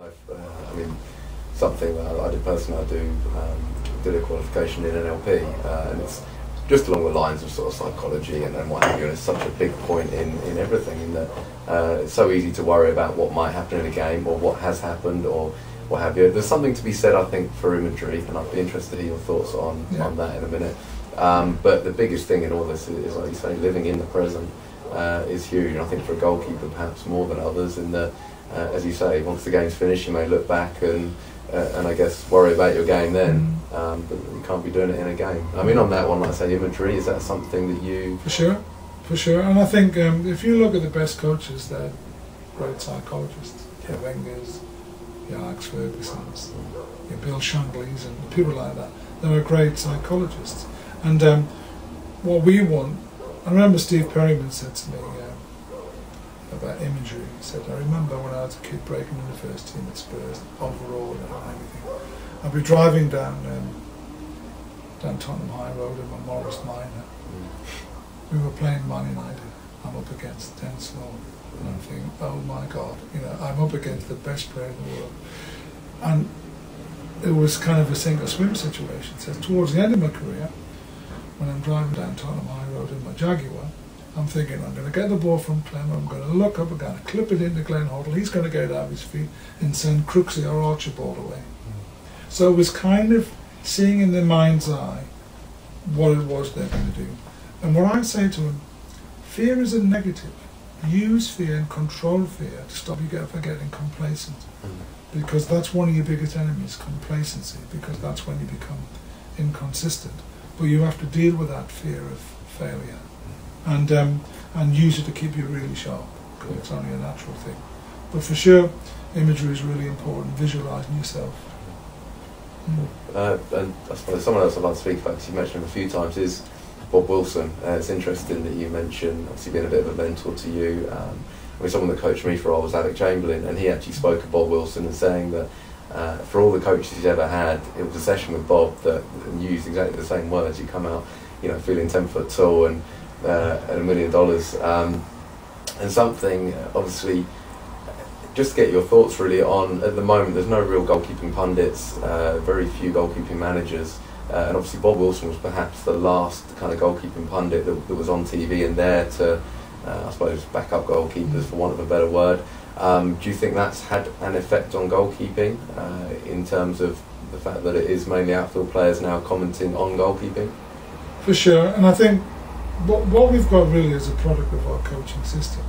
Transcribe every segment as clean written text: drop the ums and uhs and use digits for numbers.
I mean, something that I did personally, did a qualification in NLP, and it's just along the lines of sort of psychology and what have you, and it's such a big point in everything, in that it's so easy to worry about what might happen in a game or what has happened or what have you. There's something to be said, I think, for imagery, and I'd be interested to hear your thoughts on that in a minute. But the biggest thing in all this is, like you say, living in the present is huge, and I think for a goalkeeper perhaps more than others, in that, as you say, once the game's finished you may look back and I guess worry about your game then, but you can't be doing it in a game. I mean, on that one, like I say, imagery, is that something that you... For sure, and I think if you look at the best coaches, they're great psychologists. Your Wengers, your Alex Fergusons, your Bill Shangleys and people like that. They're great psychologists. And what we want, I remember Steve Perryman said to me about imagery. He said, I remember when I was a kid breaking in the first team at Spurs, overall and everything. I'd be driving down Tottenham High Road in my Morris Minor. We were playing Man United. I'm up against 10 Sloan. And I'm thinking, oh my God, you know, I'm up against the best player in the world. And it was kind of a sink or swim situation. So towards the end of my career, when I'm driving down Tottenham High Road in my Jaguar, I'm thinking, I'm going to get the ball from Clem, I'm going to look up, I'm going to clip it into Glenn Hoddle, he's going to get it out of his feet and send Crooksy or Archibald away. So it was kind of seeing in their mind's eye what it was they're going to do. And what I say to them, fear is a negative. Use fear and control fear to stop you from getting complacent. Because that's one of your biggest enemies, complacency, because that's when you become inconsistent. But you have to deal with that fear of failure and use it to keep you really sharp, because it's only a natural thing. But for sure, imagery is really important, visualising yourself. And I suppose someone else I'd like to speak about, because you mentioned him a few times, is Bob Wilson. It's interesting that you mentioned, obviously being a bit of a mentor to you. I mean, someone that coached me for a while was Alec Chamberlain, and he actually spoke of Bob Wilson and saying that for all the coaches he's ever had, it was a session with Bob that used exactly the same words. You come out, you know, feeling 10 foot tall and $1 million, and something, obviously, just to get your thoughts really on, at the moment there's no real goalkeeping pundits, very few goalkeeping managers, and obviously Bob Wilson was perhaps the last kind of goalkeeping pundit that was on TV and there to, I suppose, back up goalkeepers, for want of a better word. Do you think that's had an effect on goalkeeping, in terms of the fact that it is mainly outfield players now commenting on goalkeeping? For sure, and I think what we've got really is a product of our coaching system,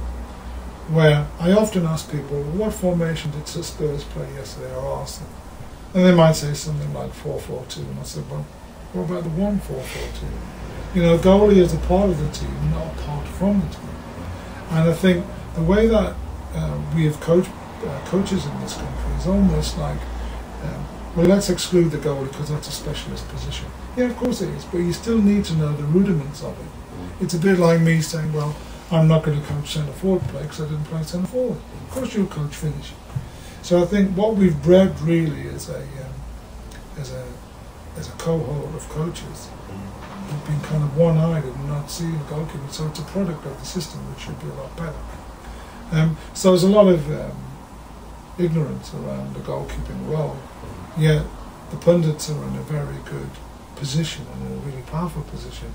where I often ask people, what formation did Spurs play yesterday, or Arsenal? And they might say something like 4-4-2, and I said, well, what about the 1-4-4-2? You know, goalie is a part of the team, not apart from the team. And I think the way that we have coaches in this country is almost like, well, let's exclude the goalie because that's a specialist position. Yeah, of course it is, but you still need to know the rudiments of it. It's a bit like me saying, well, I'm not going to coach centre forward play because I didn't play centre forward. Of course you'll coach finish. So I think what we've bred really is a cohort of coaches who've been kind of one-eyed and not seeing goalkeeping. So it's a product of the system which should be a lot better. So there's a lot of ignorance around the goalkeeping role. Yet the pundits are in a very good position and in a really powerful position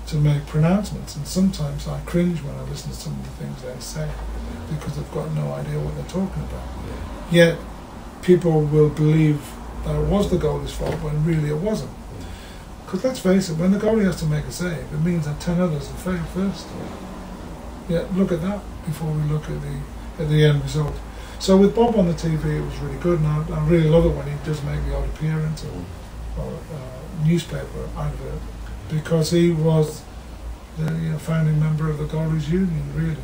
to make pronouncements, and sometimes I cringe when I listen to some of the things they say because they've got no idea what they're talking about. Yet people will believe that it was the goalie's fault when really it wasn't. Because let's face it, when the goalie has to make a save, it means that 10 others have failed first. Yet look at that before we look at the end result. So with Bob on the TV, it was really good, and I really love it when he does make the odd appearance or newspaper advert, because he was the founding member of the Goalies Union, really.